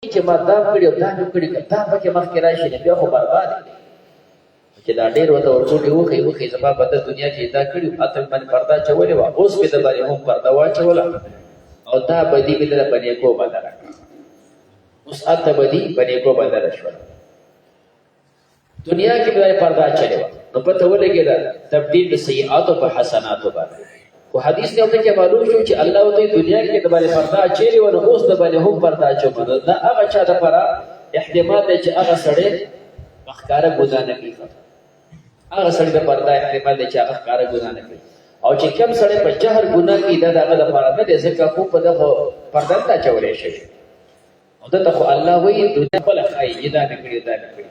چې ما دا کړي او دا مې کړي دا پکې مخکې راشي نو بیا خو برباد دی چې دا ډېر ورته ورکوټې وښیي زما په دې دنیا کې دا کړي هلته مې باندې پرده اچولې وه اوس مې د باندې هم پرده واچوله او دا بدي مې دله په نیکو بدله کړه اوس هلته بدي په نیکو بدله شوله دنیا کې مې پرده اچولې وه نو پته ولګېده تبدیل د سیئاتو په حسناتو باندې خو حدیث نه ورته کې معلوم شو چې الله ورته دنیا کې د باندې پرده اچولې وه نو اوس د باندې هم پرده اچوم دا هغه چا دپاره احتمال دی چې هغه سړی په ښکاره ګناه نه کوي هغه سړی د پرده احتمال دی چې هغه ښکاره ګناه نه کوي او چې کوم سړی په جهر ګناه کوي دا د هغه دپاره نه دی ځکه خو په ده خو پرده نه اچولی شوي او دته خو الله وایي دنیا خپله ښایي دا مې کړي دا مې کړي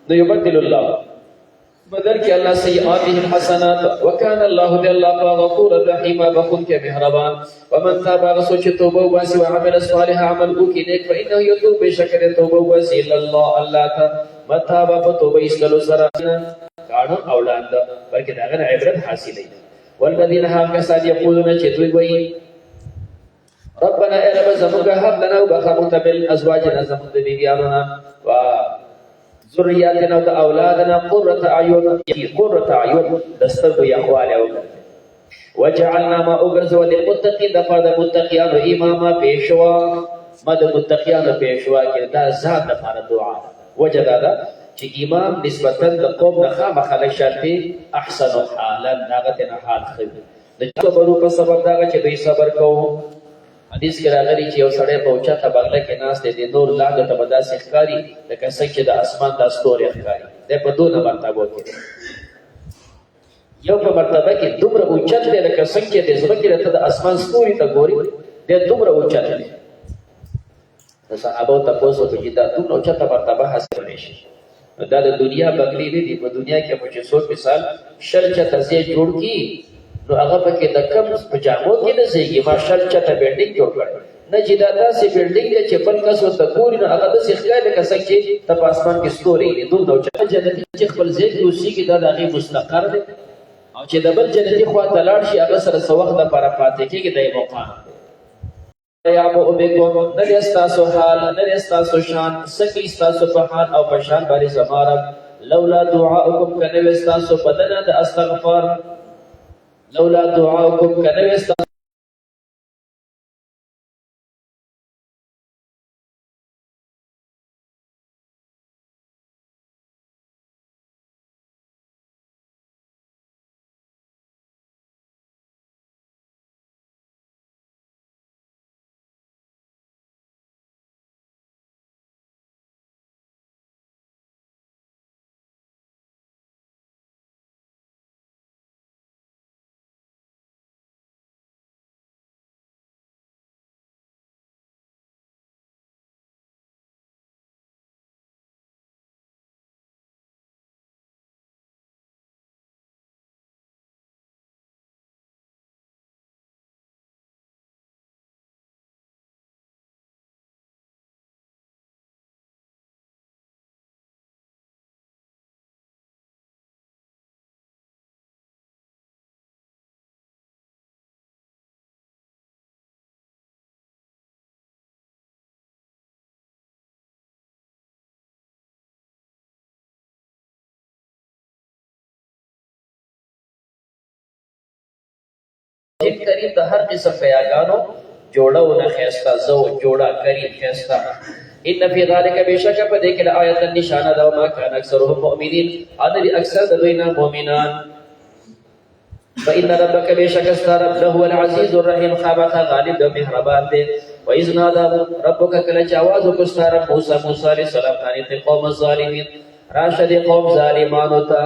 نو یبدل الله بدل کې الله سیئاتهم حسنات وکانه الله دی الله غفور رحیم بخون کې مهربان ومن تاب غسو چې توبه واسي وعمل صالح عمل وکړي نیک فإنه يتوب بشکر توبه واسي الا الله ته متاب فتوبه استلو سره کانو اولاد بلکې دا غن عبرت حاصلې والذین هم کسان یقولون چې دوی وایي ربنا ارب زموږ هب لنا وبخمت بالازواجنا زموږ د بیبیانو و ذریاتنا و اولادنا قرة اعین دسترګو یخواله وکړه وجعلنا ما اغرزوا للمتقین دفع د متقیانو اماما پیشوا مد متقیانو پیشوا کې دا ذات دفعه دعا وجدا دا چې امام نسبتا د قوم نه خامخا شرطي احسن حالا داغه نه حال خو د صبر په سبب داغه چې دوی صبر کوو حدیث کې راغلی چې یو سړی په اوچته بغله کې ناست دی د نور لاندې ته به داسې ښکاري لکه څنګه چې د اسمان دا ستوري ښکاري دی په دونه مرتبو کې یو په مرتبه کې دومره اوچت دی لکه څنګه چې د ځمکې نه ته د اسمان ستوري ته ګوري دی دومره اوچت دی د صحابو تپوس وکړو چې دا دومره اوچته مرتبه حاصلولی شي نو دا د دنیا بغلې نه دي په دنیا کې مو چې څوک مثال شل چته ځای جوړ کړي نو هغه پکې د کم په جامو کې نه ځایږي ما شل چته بلډینګ جوړ کړ نه چې دا داسې بلډینګ دی چې بل کس ورته ګوري نو هغه داسې ښکاري لکه څنګه چې ته په اسمان کې ستوري دي دومره اوچته جنتي چې خپل ځای کې اوسېږي دا د هغې مستقر دی او چې د بل جنتي خوا ته لاړ شي هغه سره څه وخت دپاره پاتې کېږي دا یې مقام یعبؤ بکم نه دی ستاسو حال نه دی ستاسو شان څه کوي ستاسو په حال او په شان باندې زما رب لولا دعاؤکم که نه وي ستاسو بدنه د استغفار لولا دعاؤکم که نه وي ستاسو کریم د هر قسم پیاګانو جوړونه ښایسته زو جوړه کریم ښایسته ان فی ذلک بشک په دې کې د آیت نشانه ده ما کان اکثرهم مؤمنین ان اکثر د دوی نه مؤمنان فإن ربک بشک استرب له العزیز الرحیم خامخ غالب او مهربان دی و اذ نادى ربک کله چې आवाज وکړ موسی علیه السلام باندې قوم الظالمین راشد قوم ظالمانو ته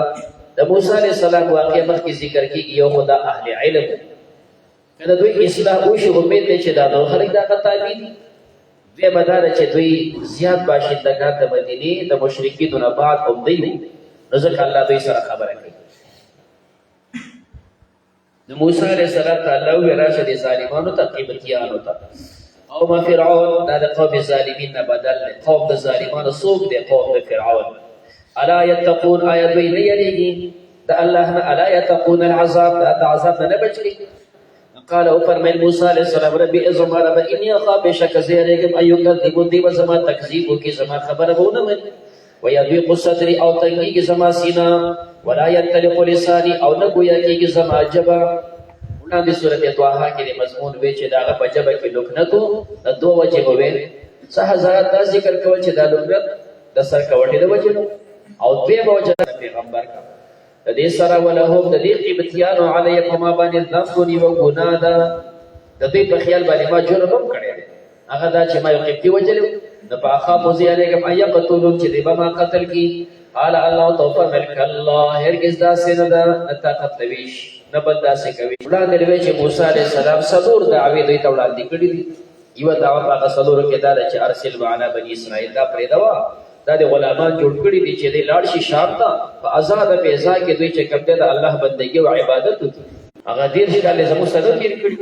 د موسی علیه السلام واقعه مخکې ذکر کیږي یو خدا اهل علم کله دوی اصلاح وشي امید دی چې دا نور خلک دا تابع دي دویمه دا ده چې دوی زیات باشندگان د مدینې د مشرکینو نه بعد عمدی وو نو ځکه الله دوی سره خبره کوي د موسی علیه السلام ته الله وویل راشه دې ظالمانو ته قیمتیانو ته قوم فرعون دا د قوم ظالمین نه بدل دی قوم د ظالمانو څوک دی قوم د فرعون الا یتقون آیا دوی نه یریږي د الله نه الا یتقون العذاب د عذاب نه بچ کړي قال او فرمایل موسی علیہ السلام ربي ازما رب اني اخاف بشك زيركم ايكذبوا دي وزما تکذیب کی زما خبر هونه من ويضيق صدري او تنگي زما سینا ولا ينطلق لساني او نگویا کی زما جبا وړاندې سورته طه کې مضمون وی چې داغه په جبا کې لکنتو د دوه وجه وې صحزات دا ذکر کول چې دا لکنت د سر کوټې د وجه او دوی به وجه پیغمبر کا د دې سره ولهم د دې قبطیانو علیکم باندې ذنبونی و ګناه ده د دې په خیال باندې ما جرم هم کړی هغه دا چې ما یو قبطي وجلو د پاخا موزي علیکم ایا قتلون چې دې به ما قتل کی قال الله توفر ملک الله هرگز دا سینه ده طاقت نویش نه بد داسې کوي وړاندې وی چې موسی علیه السلام صدور دعوی دوی ته وړاندې کړی دي یو دعوه هغه صدور کې دا چې ارسل معنا بني اسرائیل دا پرې دوا دا د غلامان جوړ کړي دي چې د لاړ شي شام ته په آزاد پیسا کې دوی چې کوم د الله بندګي او عبادت وکړي هغه ډیر شي د زمو سره تیر کړي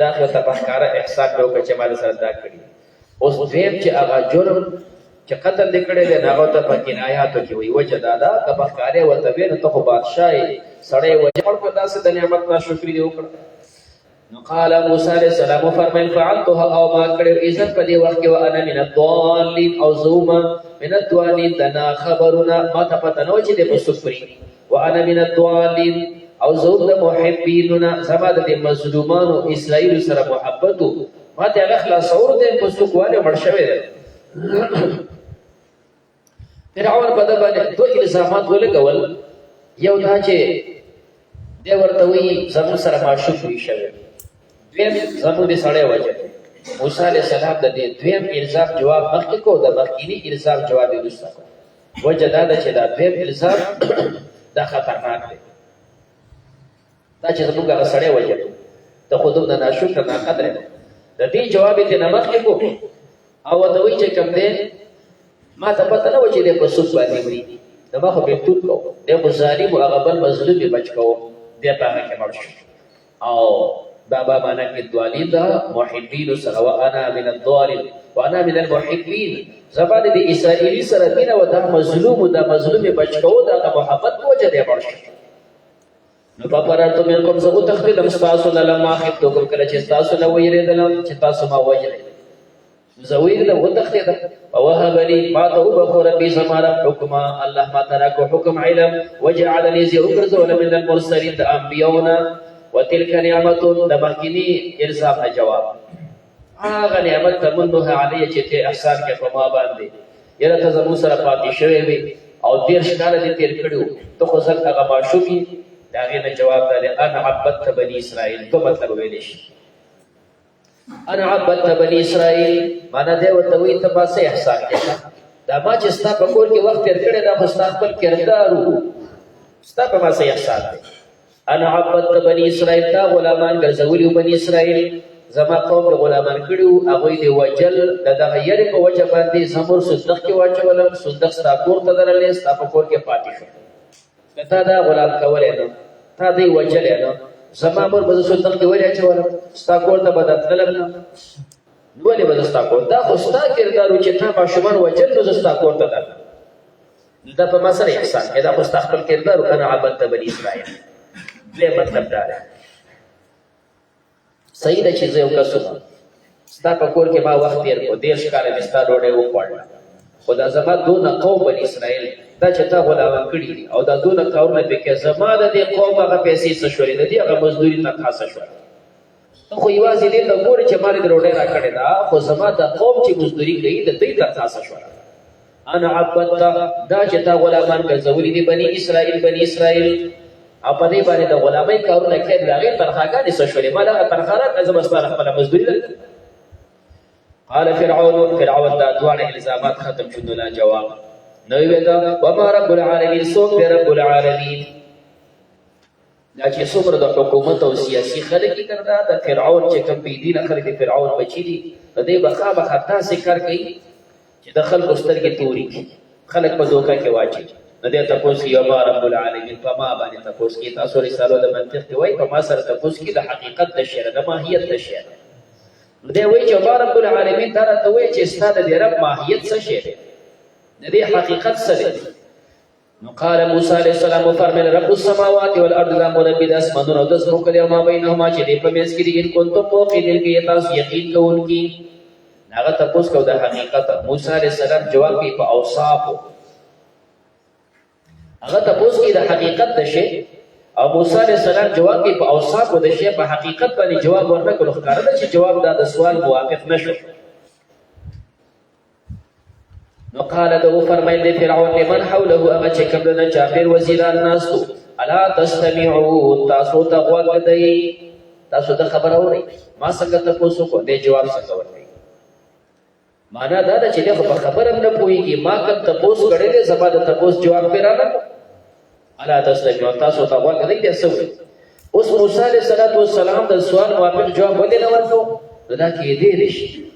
دا خو ته بخاره احسان وکړي چې مال سره دا کړی اوس دیم چې هغه جرم چې قتل لیکړي دی هغه ته په کنایاتو کې وي وجه دا که بخاره وته ویني ته خو بادشاہي سړی وجه په داسې د نعمت ناشکری دی وکړه نو قال موسی علیہ السلام فرمایل فعلتها او ما کړو اذن په دې وخت کې وانا من الضالين او زوما من الضالين دنا خبرنا ما ته پته نو چې د مسفری وانا من الضالين او زوم د محبیننا زما د مظلومانو اسرائیل سره محبت ما ته هغه خلاص اور د مسکواله مرشوي فرعون په دغه باندې دوه الزامات ولګول یو دا چې دی ورته وی زمو سره معشوق وي شوی دویم زمو دې سړی وجه موسی علیہ السلام د دې دویم الزام جواب مخکې کو د مخکینی الزام جواب یې وستا وجه دا چې دا دویم الزام دا خطرناک دی دا چې زموږ هغه سړی وجه ته خو دومره ناشکره ناقدره د دې جواب یې نه مخکې کو او ته وی چې کوم دی ما ته پته نه و چې دې په سود باندې وي دا ما خو به توت کو دې خو ظالم او هغه بل مظلوم یې بچ کو دې په هغه کې مړ شو او بابا معنا کې دوالین دا محبین سره وانا من الضالین وانا من المحبین زبان دې اسرائیلی سره مینه و دا مظلوم بچ کو دا محبت وجه دې مړ شو نو په پراتو مې کوم زغو تخدید مستاسو لما خفتو کوم کله چې تاسو نو ویریدل چې تاسو ما وجه زویر له وتخدید او وهب لي ما توبه ربي زمارا حكما الله ما ترك حكم علم وجعلني ذكر من المرسلين انبياؤنا وتلك نعمه دمكني الزام جواب هغه نعمت تمنها علي چې ته احسان کې په ما باندې یره ته زمو سره پاتې شوی وي او ډیر شکاله دې تیر کړو ته خو ځکه هغه معشوقي دا غي جواب دی انا عبدت بني اسرائيل په مطلب ویل شي انا عبدت بني اسرائيل معنا دی او ته وی ته پاسه احسان کې دا ما چې ستا په کور کې وخت تیر کړی دا خو ستا خپل کردارو ستا په پاسه احسان دی انا عبدت بني اسرائيل تا غلامان ګرځولي بني اسرائيل زما قوم غلامان کړیو هغه دی وجل دغه یری په وجه باندې زمور صدق کې واچولم صدق ستا کور ته درلې ستا په کور کې پاتې شو تا دا غلام کولې نو تا دی وجل نو زما مور به صدق کې وایي چې ستا کور ته بدل کړم نو ولې به ستا کور دا خو ستا کردارو چې تا په شمن وجل نو ستا کور ته ده دا په ما سره احسان کې دا خو ستا خپل کردارو انا عبدت بني اسرائيل دې مطلب دا دی صحیح ده چې زه یو کسو ستا په کور کې ما وخت تیر کو ډېر ښکاره مې ستا ډوډۍ وخوړله خو دا زما دونه قوم بني اسرائیل دا چې تا غلامان کړي دي او دا دونه کارونه پکې زما د دې قوم هغه پیسې څه شولې د دې هغه مزدوري نه خاصه شوه ته خو یوازې دې ته ګورې چې ما دې ډوډۍ راکړې ده خو زما د قوم چې مزدوري کوي د دوی ته خاصه شوه انا عبدت دا چې تا غلامان ګرځولي دي بني اسرائیل او په دې باندې د غلامۍ کارونه کوي د هغې تنخواګانې څه شولې ما دغه تنخوا راکړه زه به ستا خپله مزدوري درکړم قال فرعون دا دواړه الزامات ختم شو نه جواب نو وی دا وما رب العالمین څوک دی رب العالمین دا چې څومره د حکومت او سیاسي خلک یې کړه د فرعون چې کوم بېدینه خلک د فرعون بچي دي د دې به خامخا داسې کار کوي چې د خلکو سترګې توري خلک په دوکه کې واچي نو دې تپوس کې وما رب العالمین په ما باندې تپوس کې تاسو رسالو د منطق کې وایي په ما سره تپوس کې د حقیقت د شعر د ماهیت د شعر دی وایي چې وما رب العالمین دا راته وایي چې ستا د دې رب ماهیت څه شی دی د دې حقیقت څه دی نو قال موسی علیہ السلام فرمایل رب السماوات والارض لا مربي د اسمانونو او د ځمکو او ما بینهما چې دی په منځ کې دي ان کنتم موقنین کې تاسو یقین کوونکی هغه تاسو کو د حقیقت موسی علیہ السلام جواب کوي په اوصاف هغه تاسو کې د حقیقت د شی او موسی علیہ السلام جواب کوي په اوصاف د شی په حقیقت باندې جواب ورنکړو ښکاره ده چې جواب د سوال موافق نشو نو قال دو فرمایل دی فرعون لمن حوله هغه چې کوم د چاپیر وزیران ناستو الا تستمعون تاسو ته غوږ دی تاسو ته خبر اورئ ما څنګه تاسو کو دې جواب څنګه ورکړي معنا دا چې دغه په خبره نه پويږي ما کوم تاسو غړې دې زما د تاسو جواب پیرانه الا تستمعون تاسو ته غوږ دی تاسو اوس موسی علیہ السلام د سوال موافق جواب ولې نه ورکړو دا کې دې نشي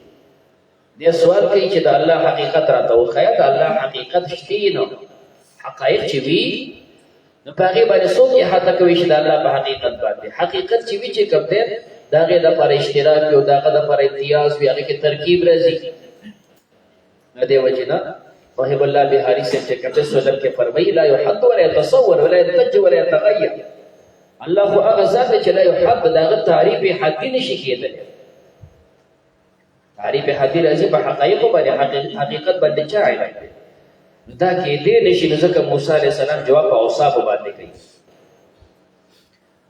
دې سوال کوي چې د الله حقیقت راته وخیا د الله حقیقت شته نو حقایق چې وی نو پاره باندې څوک یې حتی کوي چې د الله په حقیقت باندې حقیقت چې وی چې کوم دی داغه د پر اشتراک او داغه د پر امتیاز وی هغه کې ترکیب راځي دې وجنا وهب الله بهاری سے چې کوم سولم کې فرمایي لا يحد ولا يتصور ولا يتج ولا يتغير الله هغه ذات چې لا يحد داغه تعریف حقی نشي کېدل تعریف حدی راځي په حقایق باندې حقیقت باندې چا علم دا کې دې نشي ځکه موسی علیہ السلام جواب په اوصاف باندې کوي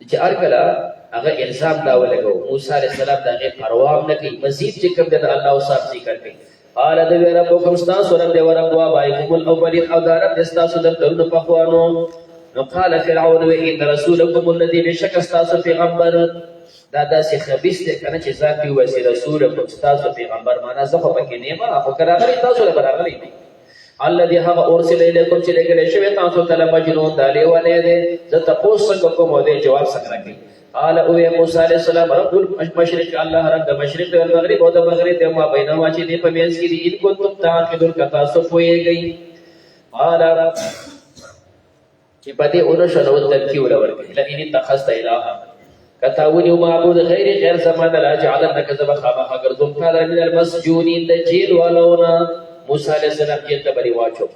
چې ارکلا هغه الزام دا ولګو موسی علیہ السلام دا غي پروا نه کوي مزید چې کوم د الله اوصاف ذکر کوي قال د ربکم استاسو رب دې ورب وا بایکم الاولین او دا رب استاسو د ترونو په خوانو نو قال فرعون ان رسولکم الذي بشک استاسو پیغمبر دا داسې خبيث دی کنه چې ذات یو وسی رسول او تاسو پیغمبر معنا زه خو پکې نه ما خو کراغلی تاسو له برابرې الذي هغه ارسل الیکم چې لګل شوی تاسو ته مجنون دالې ولې دې زه تاسو څنګه کوم دې جواب څنګه راکړي قال او موسی علیہ السلام رب المشرق الله رب المشرق والمغرب او د مغرب ته ما بینهما چې دې په میانس کې دي ان کنتم تعقلون کتا سو پويږي قال چې په دې اورو شنو ترکی ورورګي لئن اتخذت الها کتاونی معبود غیر زمان لا جعلنک ذبح خامخ ګرځوم قال من المسجونین د جیل والونا موسی علیہ السلام کې تبری واچو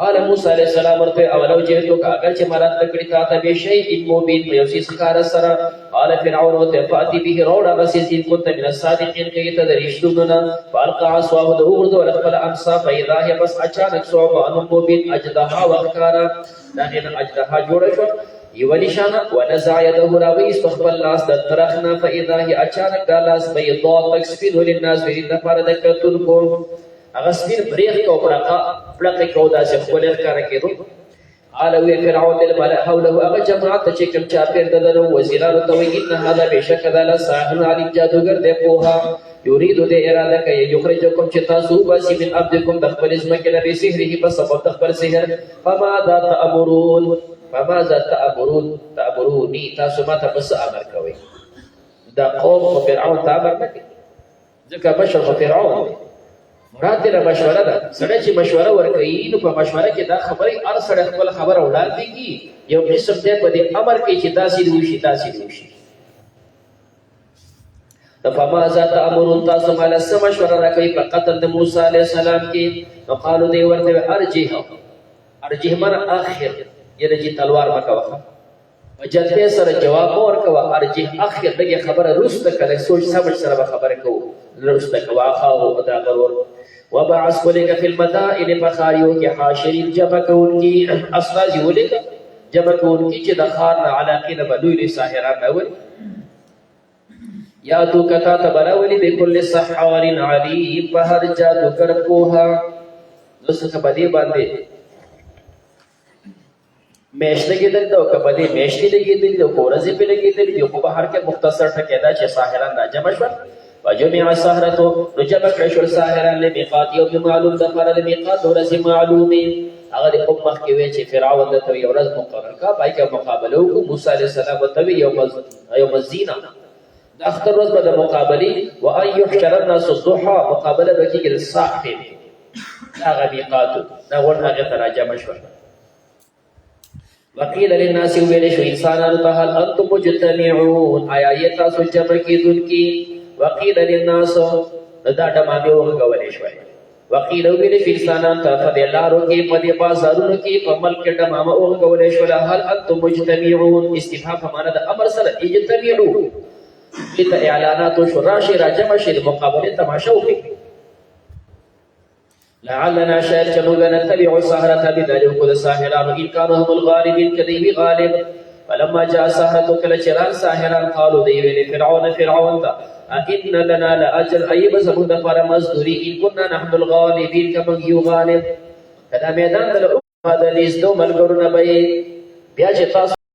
قال موسی علیہ السلام ورته اولو جهتو کا اگر چې مراد تکړی تا ته به شی مبین یوسیس خار سره قال فرعون وتفاتی به روڑا غسیل كنت من الصادقین کې ته درشتونه فالقى عصاه د اورد ولقل امسا فاذا هي بس اچانک صوبان مبین اجدها وقارا دغه اجدها جوړ شو یو نشانه ونزع يده راوي استقبل الناس دترخنا فاذا هي اچانک دالاس بيضاء تكسبين للناس بين فرد کتلکو اغسبين بريخ کو پړقه کو داسې خپل ښکار کېدو قال وی فرعون الملأ حوله اغه جماعت چې کوم چا پیر دلو وزیرانو ته وی ان هذا بشک دل ساحر علی جادوګر دی پوها یرید د اراده کوي یخرجکم چې تاسو باسی من عبدکم دخل اسمک لبی سحره بس تخبر سحر فما ذا تأمرون فماذا تأمروني تاسو ما ته بس امر کوي دا قوم فرعون ته امر نه کوي ځکه بشر فرعون مراد دې مشوره ده سړی چې مشوره ورکوي نو په مشوره کې دا خبرې هر سړی خپل خبره وړاندې کوي یو قسم دی په دې امر کې چې داسې وشي داسې وشي فماذا تأمرون تاسو مال سم مشوره راکوي په قتل د موسی علیہ السلام کې نو قالو دې ورته ارجه من اخر یره چې تلوار وکوه وجلته سره جواب ورکوه ارجه اخر دغه خبره رسته کله سوچ سمج سره خبره کوو رسته کوا خاو ادا غرور وبعث لك في المدائن بخاريو کې حاشرین جمع کوونکی استاذ ولک جمع کوونکی چې د خان علاقه نه بدوی ساحران اول یا تو کتا تبراولی بكل سحار علیم په هر جادوګر کوها دوسه په دې باندې میشته کېدل دا کبدي میشتي لګېدل دا کورزه په لګېدل یو په بهر کې مختصر ټکیدا چې ساحران راجم شول وجمع السحرة رجب كشر ساحرا لميقات يوم معلوم دفر لميقات ورز معلوم هغه د کوم مخ کې وی چې فرعون د یو ورځ مقرر کا پای کې مقابله وکړو موسی عليه السلام ته یوم الزینا د اختر ورځ په مقابله و ان يحشر الناس الضحى مقابله وکړي د صاحب هغه میقات دا ورته تراجم شول وقيل للناس ویل شو انسانانو ته هل انتم مجتمعون آیا تاسو جمع کیدونکي وقيل للناس دا ټمامه وغولې شوې وقیل ویل فی انسانان ته په دې لارو کې په دې بازارونو کې په ملک کې ډمامه وغولې شول هل انتم مجتمعون استفهام په معنا د امر سره اجتمعوا دې اعلانات شو راشي راجمه شي مقابله تماشا وکړي لعلنا شاید چې موږ نتبع السحرة بذلك د ساحرانو ان كانوا هم الغالبين کدی غالب فلما جاء السحرة کله چې رال ساحران قالوا دی ویل فرعون ته ان لنا لاجر ایب زمون د پر مزدوری ان كنا نحن الغالبين كما یو غالب کدا میدان د امه د لیستو ملګرو نه به بیا چې تاسو